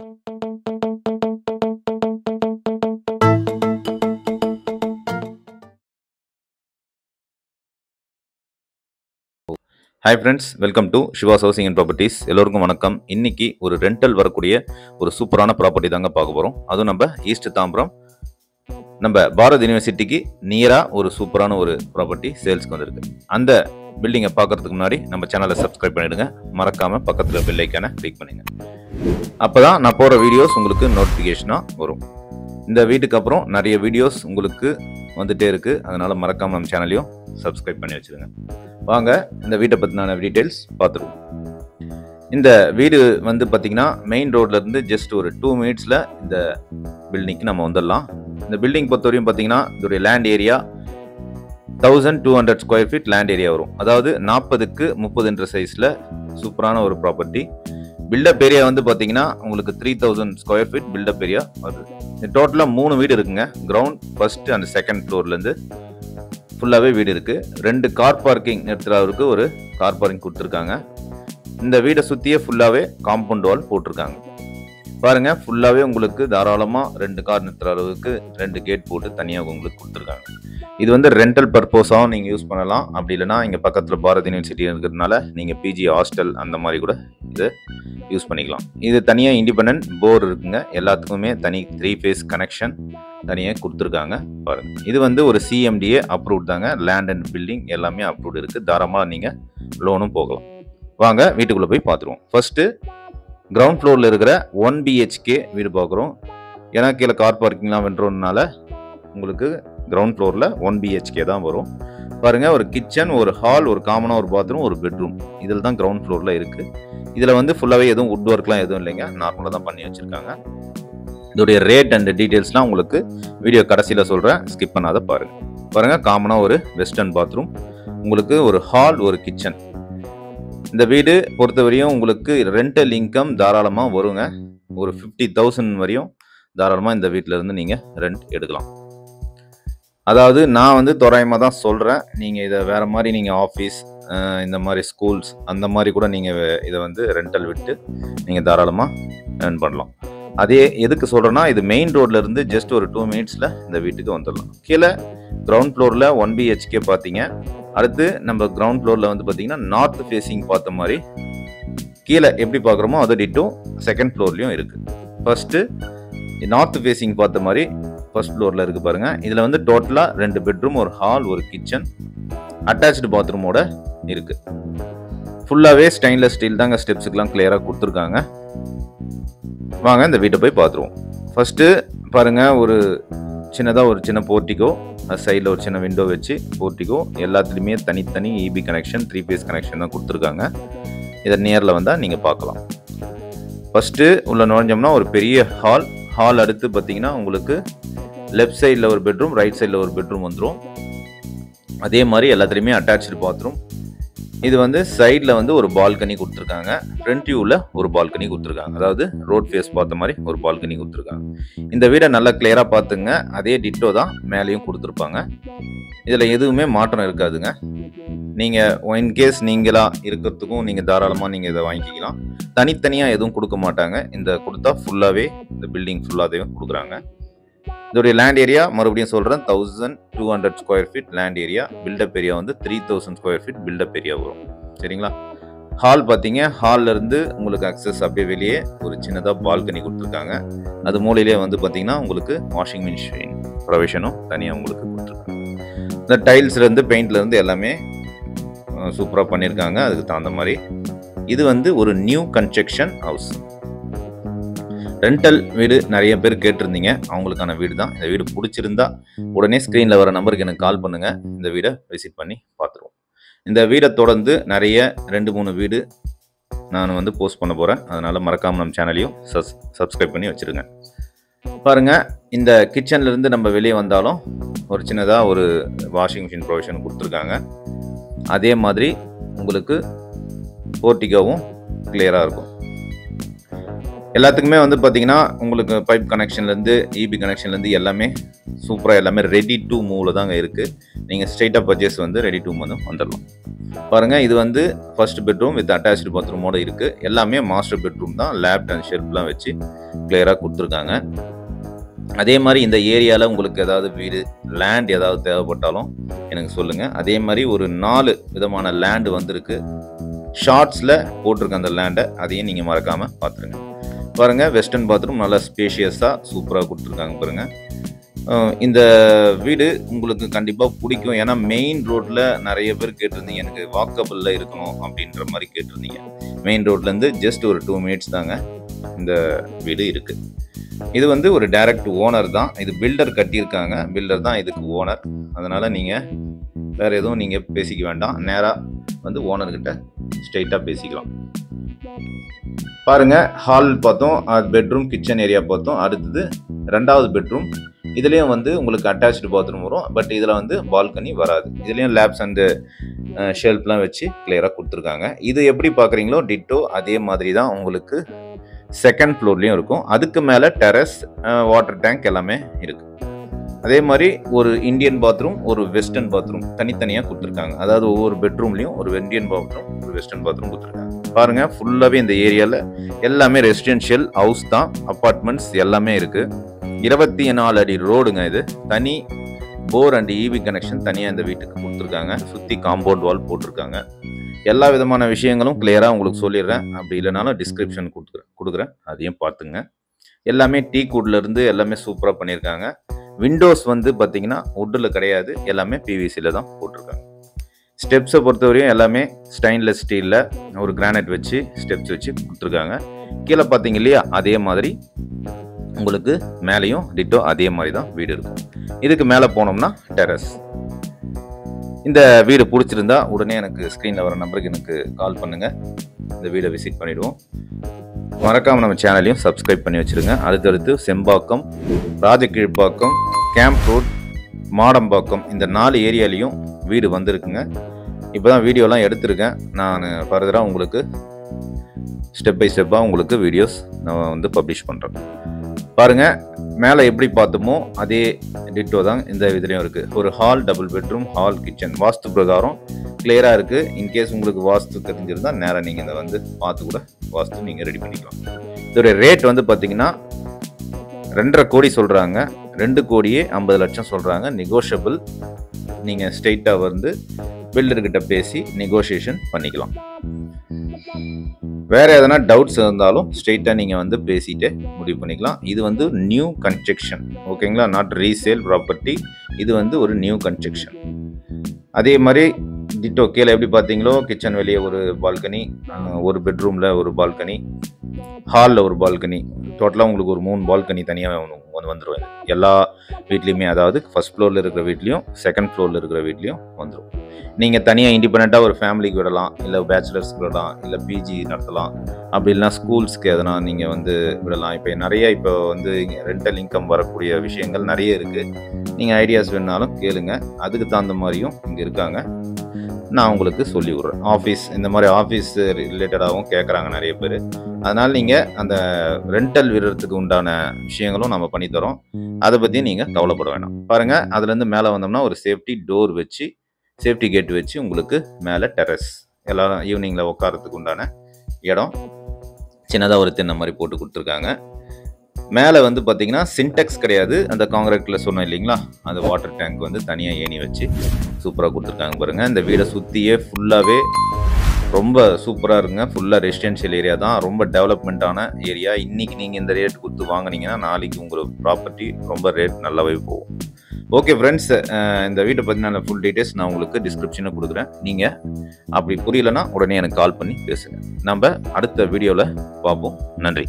Hi friends, welcome to Shiva's Housing and Properties. எல்லோருக்கும் வணக்கம். இன்னைக்கு ஒரு ரெண்டல் வரக்கூடிய ஒரு சூப்பரான ப்ராப்பர்ட்டி தாங்க பார்க்க போகிறோம். அதுவும் நம்ம ஈஸ்ட் தாம்பரம் நம்ம பாரத் யூனிவர்சிட்டிக்கு நியராக ஒரு சூப்பரான ஒரு ப்ராப்பர்ட்டி சேல்ஸ்க்கு வந்திருக்கு. அந்த பில்டிங்கை பார்க்கறதுக்கு முன்னாடி நம்ம சேனலை சப்ஸ்கிரைப் பண்ணிடுங்க. மறக்காமல் பக்கத்தில் பெல் ஐக்கானை கிளிக் பண்ணுங்க. அப்போ தான் நான் போகிற வீடியோஸ் உங்களுக்கு நோட்டிஃபிகேஷனாக வரும். இந்த வீட்டுக்கு அப்புறம் நிறைய வீடியோஸ் உங்களுக்கு வந்துட்டே இருக்குது. அதனால் மறக்காமல் நம்ம சேனலையும் சப்ஸ்கிரைப் பண்ணி வச்சுருங்க. வாங்க இந்த வீட்டை பற்றின டீட்டெயில்ஸ் பார்த்துருவோம். இந்த வீடு வந்து பார்த்திங்கன்னா மெயின் ரோட்லேருந்து ஜஸ்ட் ஒரு 2 மினிட்ஸில் இந்த பில்டிங்க்கு நம்ம வந்துடலாம். இந்த பில்டிங் பொறுத்தவரையும் பார்த்திங்கன்னா இதோடைய land area 1200 square feet land area வரும். அதாவது 40க்கு 30 சைஸில் சூப்பரான ஒரு ப்ராப்பர்ட்டி. பில்டப் ஏரியா வந்து பார்த்தீங்கன்னா உங்களுக்கு 3000 ஸ்கொயர் ஃபீட் பில்டப் ஏரியா வருது. டோட்டலாக 3 வீடு இருக்குங்க. கிரவுண்ட், ஃபர்ஸ்ட் அண்ட் செகண்ட் ஃப்ளோர்லேருந்து ஃபுல்லாகவே வீடு இருக்குது. 2 கார் பார்க்கிங் நிறுத்துறவருக்கு ஒரு கார் பார்க்கிங் கொடுத்துருக்காங்க. இந்த வீடை சுற்றியே ஃபுல்லாகவே காம்பவுண்ட் வால் போட்டிருக்காங்க. பாருங்கள், ஃபுல்லாகவே உங்களுக்கு தாராளமாக 2 கார் நிறுத்துற அளவுக்கு 2 கேட் போட்டு தனியாக உங்களுக்கு கொடுத்துருக்காங்க. இது வந்து ரெண்டல் பர்பஸாகவும் நீங்கள் யூஸ் பண்ணலாம். அப்படி இல்லைனா இங்கே பக்கத்தில் பாரத் யூனிவர்சிட்டி இருக்கிறதுனால நீங்கள் பிஜி ஹாஸ்டல் அந்த மாதிரி கூட இதை யூஸ் பண்ணிக்கலாம். இது தனியாக இண்டிபெண்டன்ட் போர் இருக்குங்க. எல்லாத்துக்குமே தனி 3 ஃபேஸ் கனெக்ஷன் தனியாக கொடுத்துருக்காங்க. பாருங்கள், இது வந்து ஒரு சிஎம்டிஏ அப்ரூவ்ட் தாங்க. லேண்ட் அண்ட் பில்டிங் எல்லாமே அப்ரூவ்ட் இருக்குது. தாராளமாக நீங்கள் லோனும் போகலாம். வாங்க வீட்டுக்குள்ளே போய் பார்த்துருவோம். ஃபர்ஸ்ட்டு கிரவுண்ட் ஃப்ளோரில் இருக்கிற 1 BHK வீடு பார்க்குறோம். ஏன்னா கீழே கார் பார்க்கிங்லாம் வென்றோனால உங்களுக்கு கிரவுண்ட் ஃப்ளோரில் 1 BHK தான் வரும். பாருங்கள், ஒரு கிச்சன், ஒரு ஹால், ஒரு காமனாக ஒரு பாத்ரூம், ஒரு பெட்ரூம், இதில் தான் கிரவுண்ட் ஃப்ளோரில் இருக்குது. இதில் வந்து ஃபுல்லாகவே எதுவும் வுட் ஒர்க்லாம் எதுவும் இல்லைங்க. நார்மலாக தான் பண்ணி வச்சுருக்காங்க. இதோடைய ரேட் அண்ட் டீட்டெயில்ஸ்லாம் உங்களுக்கு வீடியோ கடைசியில் சொல்கிறேன், ஸ்கிப் பண்ணாத பாருங்கள். பாருங்கள், காமனாக ஒரு வெஸ்டர்ன் பாத்ரூம், உங்களுக்கு ஒரு ஹால், ஒரு கிச்சன். இந்த வீடு பொறுத்தவரையும் உங்களுக்கு ரெண்டல் இன்கம் தாராளமாக வருங்க. ஒரு 50,000 வரையும் தாராளமாக இந்த வீட்டில் இருந்து நீங்கள் ரெண்ட் எடுக்கலாம். அதாவது நான் வந்து தோராயமாக தான் சொல்கிறேன். நீங்கள் இதை வேறு மாதிரி நீங்கள் ஆஃபீஸ், இந்த மாதிரி ஸ்கூல்ஸ் அந்த மாதிரி கூட நீங்கள் இதை வந்து ரெண்டல் விட்டு நீங்கள் தாராளமாக ஏர்ன் பண்ணலாம். அதே எதுக்கு சொல்கிறேன்னா, இது மெயின் ரோட்லேருந்து ஜஸ்ட் ஒரு 2 மினிட்ஸில் இந்த வீட்டுக்கு வந்துடலாம். கீழே கிரவுண்ட் ஃப்ளோரில் 1 BHK பார்த்தீங்க. அடுத்து நம்ம கிரவுண்ட் ஃப்ளோரில் வந்து பார்த்தீங்கன்னா நார்த் ஃபேஸிங் பார்த்த மாதிரி கீழே எப்படி பார்க்குறோமோ அதை டிட்டோ செகண்ட் ஃப்ளோர்லேயும் இருக்குது. ஃபர்ஸ்ட்டு நார்த் ஃபேஸிங் பார்த்த மாதிரி ஃபர்ஸ்ட் ஃப்ளோரில் இருக்குது பாருங்கள். இதில் வந்து டோட்டலாக 2 பெட்ரூம், ஒரு ஹால், ஒரு கிச்சன், அட்டாச்சு பாத்ரூமோட இருக்குது. ஃபுல்லாகவே ஸ்டெயின்லெஸ் ஸ்டீல் தாங்க. ஸ்டெப்ஸுக்கெலாம் கிளியராக கொடுத்துருக்காங்க. வாங்க இந்த வீட்டை போய் பார்த்துருவோம். ஃபஸ்ட்டு பாருங்கள், ஒரு சின்னதாக ஒரு சின்ன போர்ட்டிகோ, சைடில் ஒரு சின்ன விண்டோ வச்சு போர்ட்டிகோ, எல்லாத்துலேயுமே தனித்தனி EB கனெக்ஷன், 3 ஃபேஸ் கனெக்ஷன் தான் கொடுத்துருக்காங்க. இதை நேரில் வந்தால் நீங்கள் பார்க்கலாம். ஃபஸ்ட்டு உள்ள நுழைஞ்சோம்னா ஒரு பெரிய ஹால் அடுத்து பார்த்தீங்கன்னா உங்களுக்கு லெஃப்ட் சைடில் ஒரு பெட்ரூம், ரைட் சைடில் ஒரு பெட்ரூம் வந்துடும். அதே மாதிரி எல்லாத்துலேயுமே அட்டாச்சு பாத்ரூம். இது வந்து சைடில் வந்து ஒரு பால்கனி கொடுத்துருக்காங்க. ஃப்ரண்ட் வியூவில் ஒரு பால்கனி கொடுத்துருக்காங்க. அதாவது ரோட் ஃபேஸ் பார்த்த மாதிரி ஒரு பால்கனி கொடுத்துருக்காங்க. இந்த வீடை நல்லா கிளியராக பார்த்துங்க. அதே டிட்டோ தான் மேலேயும் கொடுத்துருப்பாங்க. இதில் எதுவுமே மாற்றம் இருக்காதுங்க. நீங்கள் இன்கேஸ் நீங்களாக இருக்கிறதுக்கும் நீங்கள் தாராளமாக நீங்கள் இதை வாங்கிக்கலாம். தனித்தனியாக எதுவும் கொடுக்க மாட்டாங்க. இந்த கொடுத்தா ஃபுல்லாகவே இந்த பில்டிங் ஃபுல்லாகவே கொடுக்குறாங்க. இதோடைய லேண்ட் ஏரியா மறுபடியும் சொல்கிறேன், 1200 square feet land area. Built up area வந்து 3000 ஸ்கொயர் ஃபீட் பில்டப் ஏரியா வரும். சரிங்களா? ஹால் பார்த்தீங்க, ஹால்லேருந்து உங்களுக்கு அக்சஸ் அப்படியே வெளியே ஒரு சின்னதாக பால்கனி கொடுத்துருக்காங்க. அது மூலையிலே வந்து பார்த்தீங்கன்னா உங்களுக்கு வாஷிங் மிஷின் ப்ரொவிஷனும் தனியாக உங்களுக்கு கொடுத்துருக்காங்க. இந்த டைல்ஸ்லேருந்து பெயிண்ட்லேருந்து எல்லாமே சூப்பராக பண்ணியிருக்காங்க. அதுக்கு தகுந்த மாதிரி இது வந்து ஒரு நியூ கன்ஸ்ட்ரக்ஷன் ஹவுஸ். ரெண்டல் வீடு நிறைய பேர் கேட்டிருந்தீங்க, அவங்களுக்கான வீடு தான். இந்த வீடு பிடிச்சிருந்தா உடனே ஸ்க்ரீனில் வர நம்பருக்கு எனக்கு கால் பண்ணுங்கள். இந்த வீடை விசிட் பண்ணி பார்த்துருவோம். இந்த வீடை தொடர்ந்து நிறைய 2-3 வீடு நான் வந்து போஸ்ட் பண்ண போகிறேன். அதனால் மறக்காமல் நம்ம சேனலையும் சப்ஸ்கிரைப் பண்ணி வச்சுருங்க. பாருங்கள், இந்த கிச்சன்லேருந்து நம்ம வெளியே வந்தாலும் ஒரு சின்னதாக ஒரு வாஷிங் மிஷின் ப்ரொவிஷன் கொடுத்துருக்காங்க. அதே மாதிரி உங்களுக்கு போர்ட்டிகோவும் கிளியராக இருக்கும். எல்லாத்துக்குமே வந்து பார்த்தீங்கன்னா உங்களுக்கு பைப் கனெக்ஷன்லேருந்து EB கனெக்ஷன்லேருந்து எல்லாமே சூப்பராக எல்லாமே ரெடி டு மூவில் தாங்க இருக்குது. நீங்கள் ஸ்ட்ரெயிட்டாக பர்ச்சேஸ் வந்து ரெடி டு மூவ் வந்துடலாம். பாருங்கள், இது வந்து ஃபர்ஸ்ட் பெட்ரூம் வித் அட்டாச்டு பாத்ரூமோட இருக்குது. எல்லாமே மாஸ்டர் பெட்ரூம் தான். லேப்ட் அண்ட் ஷெல்ஃப்லாம் வச்சு கிளியராக கொடுத்துருக்காங்க. அதே மாதிரி இந்த ஏரியாவில் உங்களுக்கு ஏதாவது வீடு லேண்ட் ஏதாவது தேவைப்பட்டாலும் எனக்கு சொல்லுங்கள். அதே மாதிரி ஒரு 4 விதமான லேண்டு வந்திருக்கு. ஷார்ட்ஸில் போட்டிருக்க அந்த லேண்டை அதையும் நீங்கள் மறக்காமல் பார்த்துருங்க. பாருங்கள், வெஸ்டர்ன் பாத்ரூம் நல்லா ஸ்பேஷியஸாக சூப்பராக கொடுத்துருக்காங்க. பாருங்கள், இந்த வீடு உங்களுக்கு கண்டிப்பாக பிடிக்கும். ஏன்னா மெயின் ரோட்டில் நிறைய பேர் கேட்டிருந்தீங்க, எனக்கு வாக்கபிளில் இருக்கணும் அப்படின்ற மாதிரி கேட்டிருந்தீங்க. மெயின் ரோட்லேருந்து ஜஸ்ட் ஒரு 2 மினிட்ஸ் தாங்க இந்த வீடு இருக்குது. இது வந்து ஒரு டைரக்ட் ஓனர் தான். இது பில்டர் கட்டியிருக்காங்க. பில்டர் தான் இதுக்கு ஓனர். அதனால் நீங்கள் வேறு எதுவும் நீங்கள் பேசிக்க வேண்டாம். நேராக வந்து ஓனர்கிட்ட ஸ்ட்ரெயிட்டாக பேசிக்கலாம். பாருங்கள், ஹால் பார்த்தோம், பெட்ரூம் கிச்சன் ஏரியா பார்த்தோம். அடுத்தது 2வது பெட்ரூம். இதுலேயும் வந்து உங்களுக்கு அட்டாச்டு பாத்ரூம் வரும். பட் இதில் வந்து பால்கனி வராது. இதுலேயும் லேப்ஸ் அண்டு ஷெல்ஃப்லாம் வச்சு கிளியராக கொடுத்துருக்காங்க. இது எப்படி பார்க்குறீங்களோ டிட்டோ அதே மாதிரி தான் உங்களுக்கு செகண்ட் ஃப்ளோர்லேயும் இருக்கும். அதுக்கு மேலே டெரஸ், வாட்டர் டேங்க் எல்லாமே இருக்குது. அதே மாதிரி ஒரு இந்தியன் பாத்ரூம், ஒரு வெஸ்டர்ன் பாத்ரூம் தனித்தனியாக கொடுத்துருக்காங்க. அதாவது ஒவ்வொரு பெட்ரூம்லேயும் ஒரு இந்தியன் பாத்ரூம், ஒரு வெஸ்டர்ன் பாத்ரூம் கொடுத்துருக்காங்க. பாருங்கள், ஃபுல்லாகவே இந்த ஏரியாவில் எல்லாமே ரெசிடென்ஷியல் ஹவுஸ் தான். அப்பார்ட்மெண்ட்ஸ் எல்லாமே இருக்குது. 24 அடி ரோடுங்க. இது தனி போர் அண்ட் ஈவி கனெக்ஷன் தனியாக இந்த வீட்டுக்கு கொடுத்துருக்காங்க. சுற்றி காம்பவுண்ட் வால் போட்டிருக்காங்க. எல்லா விதமான விஷயங்களும் கிளியராக உங்களுக்கு சொல்லிடுறேன். அப்படி இல்லைனாலும் டிஸ்கிரிப்ஷன் கொடுக்குறேன், அதையும் பார்த்துங்க. எல்லாமே டீக்வுட்லேருந்து எல்லாமே சூப்பராக பண்ணியிருக்காங்க. விண்டோஸ் வந்து பார்த்தீங்கன்னா வுட்டில் கிடையாது, எல்லாமே பிவிசியில் தான் போட்டிருக்காங்க. ஸ்டெப்ஸை பொறுத்தவரையும் எல்லாமே ஸ்டெயின்லெஸ் ஸ்டீலில் ஒரு கிரானைட் வச்சு ஸ்டெப்ஸ் வச்சு கொடுத்துருக்காங்க. கீழே பார்த்தீங்க இல்லையா, அதே மாதிரி உங்களுக்கு மேலேயும் டிட்டோ அதே மாதிரி தான் வீடு இருக்கும். இதுக்கு மேலே போனோம்னா டெரஸ். இந்த வீடு பிடிச்சிருந்தா உடனே எனக்கு ஸ்க்ரீனில் வர நம்பருக்கு எனக்கு கால் பண்ணுங்கள். இந்த வீடை விசிட் பண்ணிவிடுவோம். மறக்காமல் நம்ம சேனலையும் சப்ஸ்கிரைப் பண்ணி வச்சுருங்க. அடுத்தடுத்து செம்பாக்கம், ராஜகீழ்ப்பாக்கம், கேம்ப் ரோட், மாடம்பாக்கம் இந்த 4 ஏரியாலையும் வீடு வந்திருக்குங்க. இப்போ தான் வீடியோலாம் எடுத்திருக்கேன். நான் ஃபர்தராக உங்களுக்கு ஸ்டெப் பை ஸ்டெப்பாக உங்களுக்கு வீடியோஸ் நான் வந்து பப்ளிஷ் பண்ணுறேன். பாருங்கள், மேலே எப்படி பார்த்தோமோ அதே டிட்டோ தான் இந்த இதுலேயும் இருக்குது. ஒரு hall, double bedroom, hall, kitchen vastu பிரகாரம் கிளியராக இருக்குது. இன்கேஸ் உங்களுக்கு வாஸ்து தெரிஞ்சிருந்தால் நேராக நீங்கள் இதை வந்து பார்த்து கூட வாஸ்து நீங்கள் ரெடி பண்ணிக்கலாம். இதோடைய ரேட் வந்து பார்த்தீங்கன்னா 2.5 கோடி சொல்கிறாங்க. 2 கோடியே 50 லட்சம் சொல்கிறாங்க. நெகோஷியபிள். நீங்கள் ஸ்ட்ரெயிட்டாக வந்து பில்டர்கிட்ட பேசி நெகோஷியேஷன் பண்ணிக்கலாம். வேறு எதனா டவுட்ஸ் இருந்தாலும் ஸ்ட்ரெயிட்டாக நீங்கள் வந்து பேசிகிட்டே முடிவு பண்ணிக்கலாம். இது வந்து நியூ கன்ஸ்ட்ரக்ஷன், ஓகேங்களா, நாட் ரீசேல் ப்ராப்பர்ட்டி. இது வந்து ஒரு நியூ கன்ஸ்ட்ரக்ஷன். அதே மாதிரி டிட்டோ கீழே எப்படி பார்த்தீங்களோ கிச்சன் வெளியே ஒரு பால்கனி, ஒரு பெட்ரூமில் ஒரு பால்கனி, ஹாலில் ஒரு பால்கனி, டோட்டலாக உங்களுக்கு ஒரு 3 பால்கனி தனியாக வந்துடும் எல்லா வீட்லேயுமே. அதாவது ஃபர்ஸ்ட் ஃப்ளோரில் இருக்கிற வீட்லேயும் செகண்ட் ஃப்ளோரில் இருக்கிற வீட்லேயும் வந்துடும். நீங்கள் தனியாக இண்டிபெண்ட்டாக ஒரு ஃபேமிலிக்கு விடலாம், இல்லை பேச்சுலர்ஸ்க்கு விடலாம், இல்லை பிஜி நடத்தலாம். அப்படி இல்லைனா ஸ்கூல்ஸ்க்கு எதனா நீங்கள் வந்து விடலாம். இப்போ வந்து ரெண்டல் இன்கம் வரக்கூடிய விஷயங்கள் நிறைய இருக்குது. நீங்கள் ஐடியாஸ் வேணுனாலும் கேளுங்க. அதுக்கு தகுந்த மாதிரியும் இங்கே இருக்காங்க, நான் உங்களுக்கு சொல்லி விட்றேன். ஆஃபீஸ், இந்த மாதிரி ஆஃபீஸ் ரிலேட்டடாகவும் கேட்குறாங்க நிறைய பேர். அதனால் நீங்கள் அந்த ரெண்டல் விடுறதுக்கு உண்டான விஷயங்களும் நம்ம பண்ணித்தரோம். அதை பற்றி நீங்கள் கவலைப்பட வேணாம். பாருங்கள், அதுலேருந்து மேலே வந்தோம்னா ஒரு சேஃப்டி டோர் வச்சு, சேஃப்டி கேட் வச்சு உங்களுக்கு மேலே டெரஸ், எல்லாரும் ஈவினிங்கில் உட்காரத்துக்கு உண்டான இடம் சின்னதாக ஒரு தென்னை மாதிரி போட்டு கொடுத்துருக்காங்க. மேலே வந்து பார்த்தீங்கன்னா சின்டெக்ஸ் கிடையாது, அந்த காங்கிரீட்டில் சொன்னோம் இல்லைங்களா, அந்த வாட்டர் டேங்க் வந்து தனியாக ஏணி வச்சு சூப்பராக கொடுத்துருக்காங்க. பாருங்கள், இந்த வீடை சுற்றியே ஃபுல்லாகவே ரொம்ப சூப்பராக இருக்குங்க. ஃபுல்லாக ரெசிடென்ஷியல் ஏரியா தான், ரொம்ப டெவலப்மெண்ட்டான ஏரியா. இன்றைக்கி நீங்கள் இந்த ரேட் கொடுத்து வாங்கினீங்கன்னா நாளைக்கு உங்களுக்கு ப்ராப்பர்ட்டி ரொம்ப ரேட் நல்லாவே போகும். ஓகே ஃப்ரெண்ட்ஸ், இந்த வீட்டை பற்றின ஃபுல் டீட்டெயில்ஸ் நான் உங்களுக்கு டிஸ்கிரிப்ஷனில் கொடுக்குறேன். நீங்கள் அப்படி புரியலைன்னா உடனே எனக்கு கால் பண்ணி பேசுங்க. நம்ம அடுத்த வீடியோவில் பார்ப்போம். நன்றி.